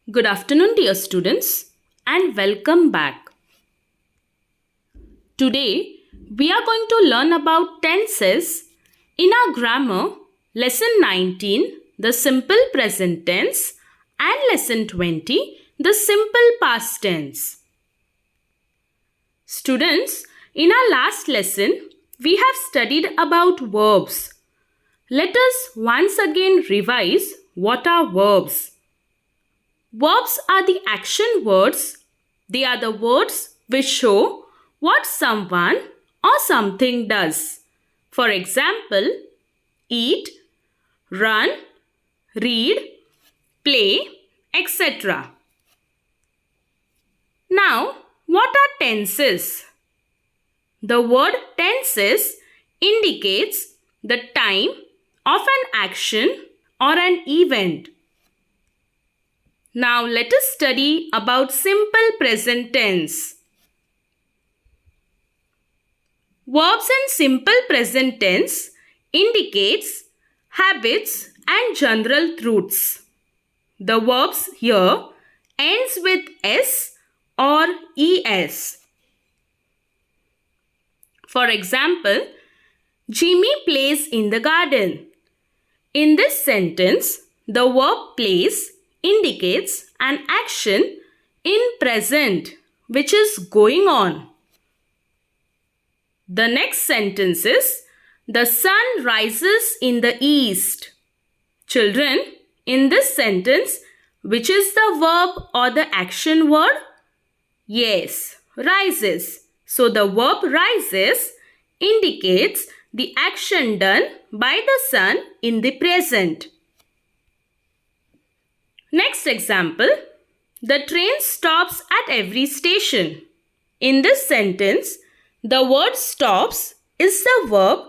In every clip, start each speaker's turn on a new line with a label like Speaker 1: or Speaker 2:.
Speaker 1: Good afternoon, dear students, and welcome back. Today, we are going to learn about tenses in our grammar, lesson 19, the simple present tense, and lesson 20, the simple past tense. Students, in our last lesson, we have studied about verbs. Let us once again revise what are verbs. Verbs are the action words. They are the words which show what someone or something does. For example, eat, run, read, play, etc. Now, what are tenses? The word tenses indicates the time of an action or an event. Now let us study about simple present tense. Verbs in simple present tense indicates habits and general truths. The verbs here ends with s or es. For example, Jimmy plays in the garden. In this sentence, the verb plays indicates an action in present which is going on. The next sentence is, the sun rises in the east. Children, in this sentence, which is the verb or the action word? Yes, rises. So the verb rises indicates the action done by the sun in the present. Next example, the train stops at every station. In this sentence, the word stops is the verb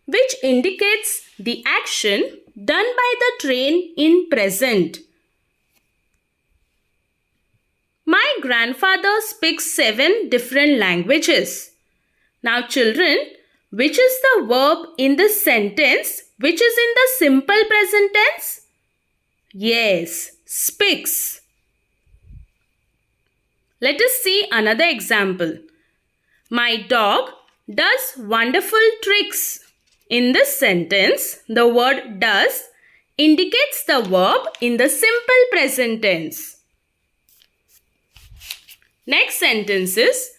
Speaker 1: which indicates the action done by the train in present. My grandfather speaks 7 different languages. Now children, which is the verb in this sentence which is in the simple present tense? Yes, speaks. Let us see another example. My dog does wonderful tricks. In this sentence, the word does indicates the verb in the simple present tense. Next sentence is,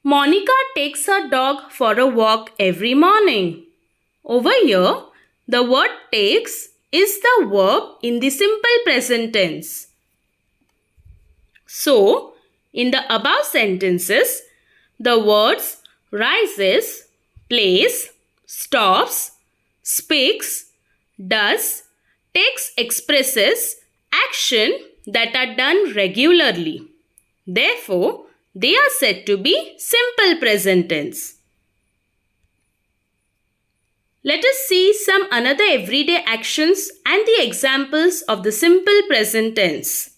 Speaker 1: Monica takes her dog for a walk every morning. Over here, the word takes is the verb in the simple present tense. So, in the above sentences, the words rises, plays, stops, speaks, does, takes expresses action that are done regularly. Therefore, they are said to be simple present tense. Let us see some another everyday actions and the examples of the simple present tense.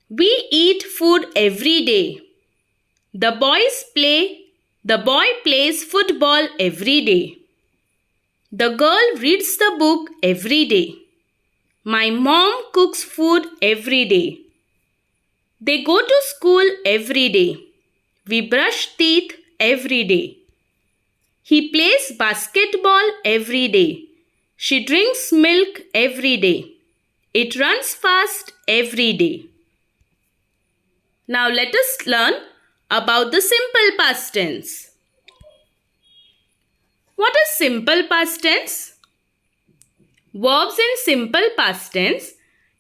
Speaker 1: We eat food every day. The boy plays football every day. The girl reads the book every day. My mom cooks food every day. They go to school every day. We brush teeth every day. He plays basketball every day. She drinks milk every day. It runs fast every day. Now let us learn about the simple past tense. What is simple past tense? Verbs in simple past tense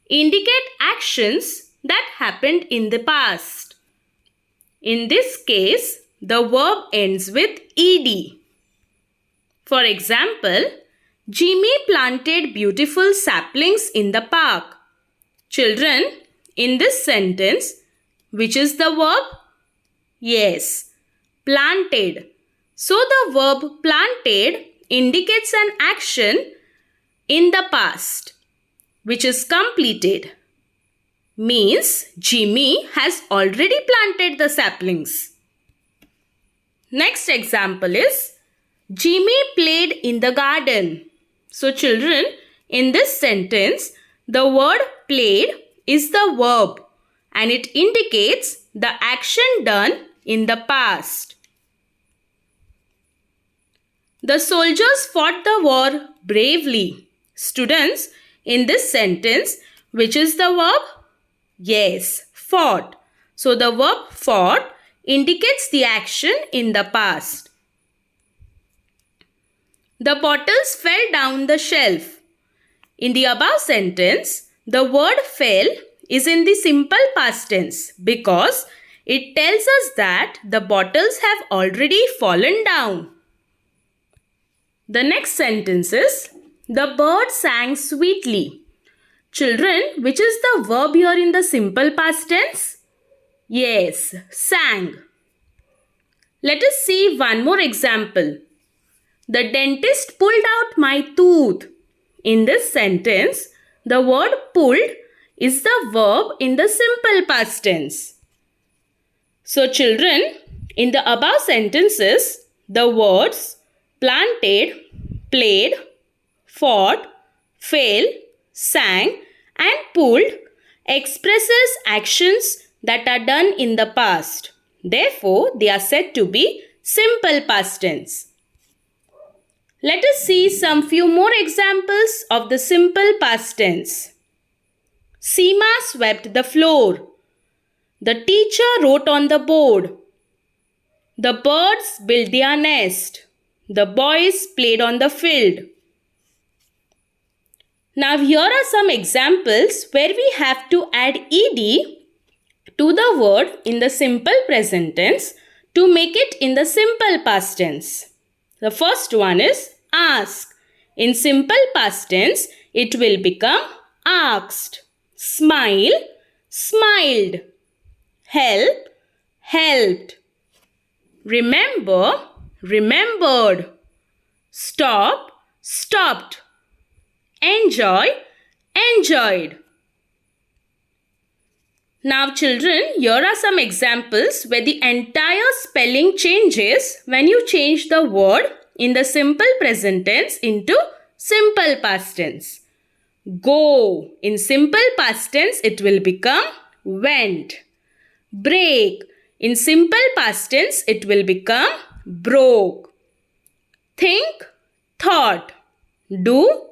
Speaker 1: indicate actions that happened in the past. In this case, the verb ends with ed. For example, Jimmy planted beautiful saplings in the park. Children, in this sentence, which is the verb? Yes, planted. So the verb planted indicates an action in the past, which is completed. Means Jimmy has already planted the saplings. Next example is, Jimmy played in the garden. So children, in this sentence, The word played is the verb and it indicates the action done in the past. The soldiers fought the war bravely. Students, in this sentence, which is the verb? Yes, fought. So the verb fought indicates the action in the past. The bottles fell down the shelf. In the above sentence, the word fell is in the simple past tense because it tells us that the bottles have already fallen down. The next sentence is, the bird sang sweetly. Children, which is the verb here in the simple past tense? Yes, sang. Let us see one more example. The dentist pulled out my tooth. In this sentence, the word pulled is the verb in the simple past tense. So children, in the above sentences, the words planted, played, fought, fell, sang and pulled expresses actions that are done in the past. Therefore, they are said to be simple past tense. Let us see some few more examples of the simple past tense. Seema swept the floor. The teacher wrote on the board. The birds built their nest. The boys played on the field. Now here are some examples where we have to add ed to the word in the simple present tense to make it in the simple past tense. The first one is ask. In simple past tense, it will become asked. Smile, smiled. Help, helped. Remember, remembered. Stop, stopped. Enjoy, enjoyed. Now children, here are some examples where the entire spelling changes when you change the word in the simple present tense into simple past tense. Go. In simple past tense, it will become went. Break. In simple past tense, it will become broke. Think, thought. Do,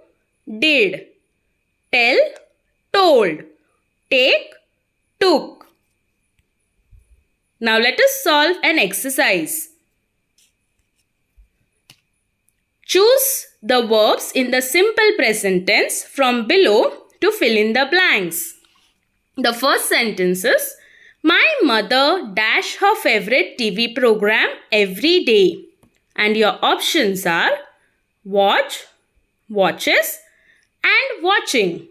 Speaker 1: did. Tell, told. Take, took. Now let us solve an exercise. Choose the verbs in the simple present tense from below to fill in the blanks. The first sentence is, my mother dash her favorite TV program every day. And your options are watch, watches and watching.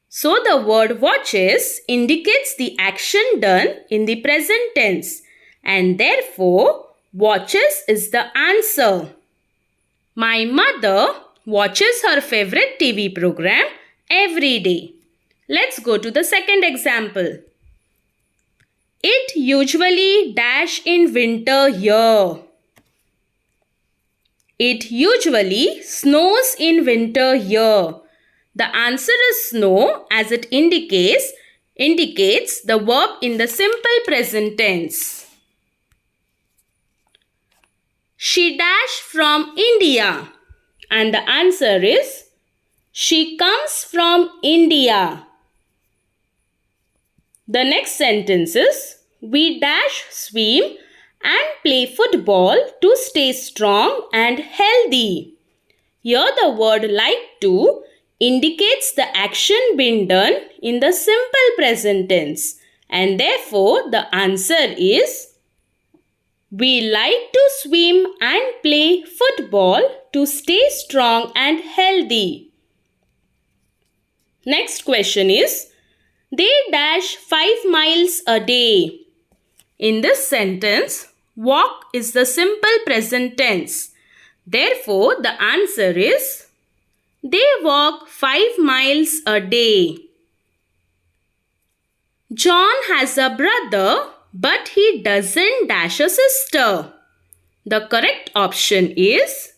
Speaker 1: So the word watches indicates the action done in the present tense and therefore watches is the answer. My mother watches her favorite TV program every day. Let's go to the second example. It usually dash in winter here. It usually snows in winter here. The answer is snow as it indicates the verb in the simple present tense. She dashed from India. And the answer is she comes from India. The next sentence is, we dash swim and play football to stay strong and healthy. Here the word like to indicates the action being done in the simple present tense and therefore the answer is, we like to swim and play football to stay strong and healthy. Next question is, they dash 5 miles a day. In this sentence, walk is the simple present tense. Therefore, the answer is, they walk 5 miles a day. John has a brother, but he doesn't dash a sister. The correct option is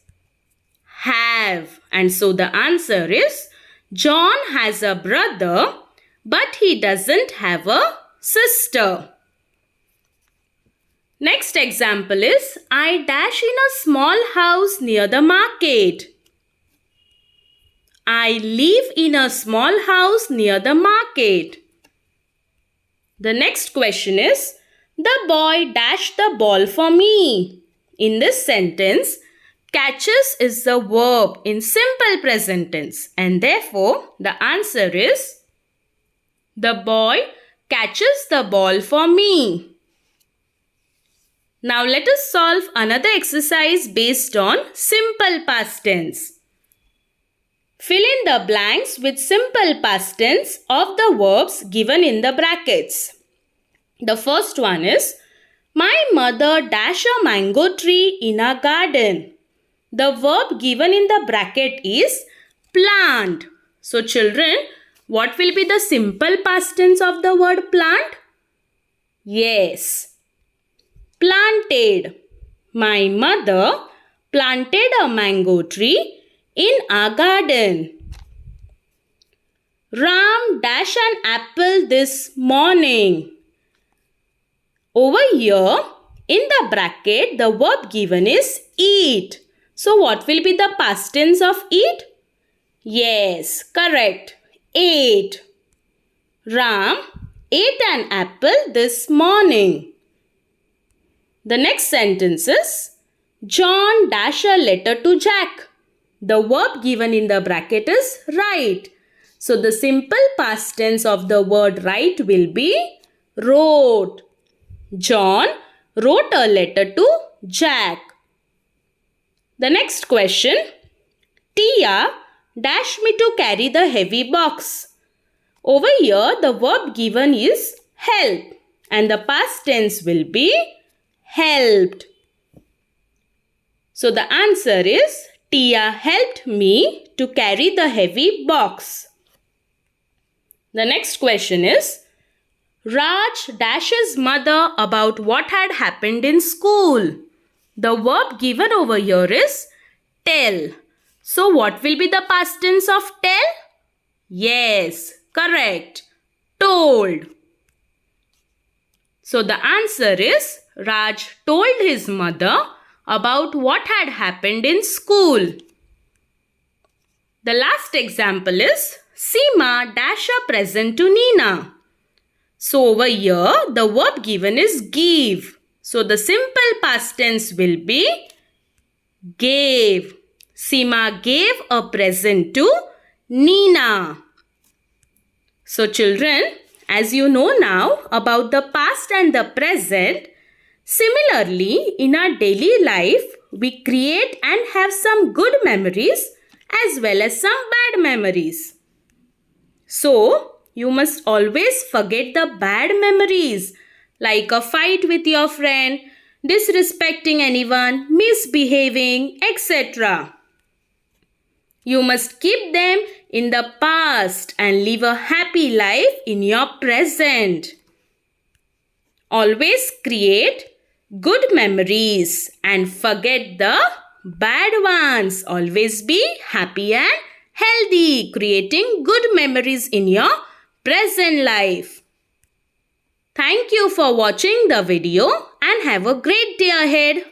Speaker 1: have. And so the answer is, John has a brother, but he doesn't have a sister. Next example is, I dash in a small house near the market. I live in a small house near the market. The next question is, the boy dashed the ball for me. In this sentence, catches is the verb in simple present tense, and therefore the answer is, the boy catches the ball for me. Now let us solve another exercise based on simple past tense. Fill in the blanks with simple past tense of the verbs given in the brackets. The first one is, my mother dashed a mango tree in our garden. The verb given in the bracket is plant. So children, what will be the simple past tense of the word plant? Yes, planted. My mother planted a mango tree in our garden. Ram dashed an apple this morning. Over here, in the bracket, the verb given is eat. So what will be the past tense of eat? Yes, correct. Ate. Ram ate an apple this morning. The next sentence is, John dashed a letter to Jack. The verb given in the bracket is write. So the simple past tense of the word write will be wrote. John wrote a letter to Jack. The next question, Tia dashed me to carry the heavy box. Over here, the verb given is help, and the past tense will be helped. So the answer is, Tia helped me to carry the heavy box. The next question is, Raj dashes mother about what had happened in school. The verb given over here is tell. So what will be the past tense of tell? Yes, correct. Told. So the answer is, Raj told his mother about what had happened in school. The last example is, Seema dashed a present to Nina. So over here, the verb given is give. So the simple past tense will be gave. Seema gave a present to Nina. So children, as you know now about the past and the present, similarly in our daily life, we create and have some good memories as well as some bad memories. So, you must always forget the bad memories, like a fight with your friend, disrespecting anyone, misbehaving, etc. You must keep them in the past and live a happy life in your present. Always create good memories and forget the bad ones. Always be happy and healthy, creating good memories in your present life. Thank you for watching the video and have a great day ahead.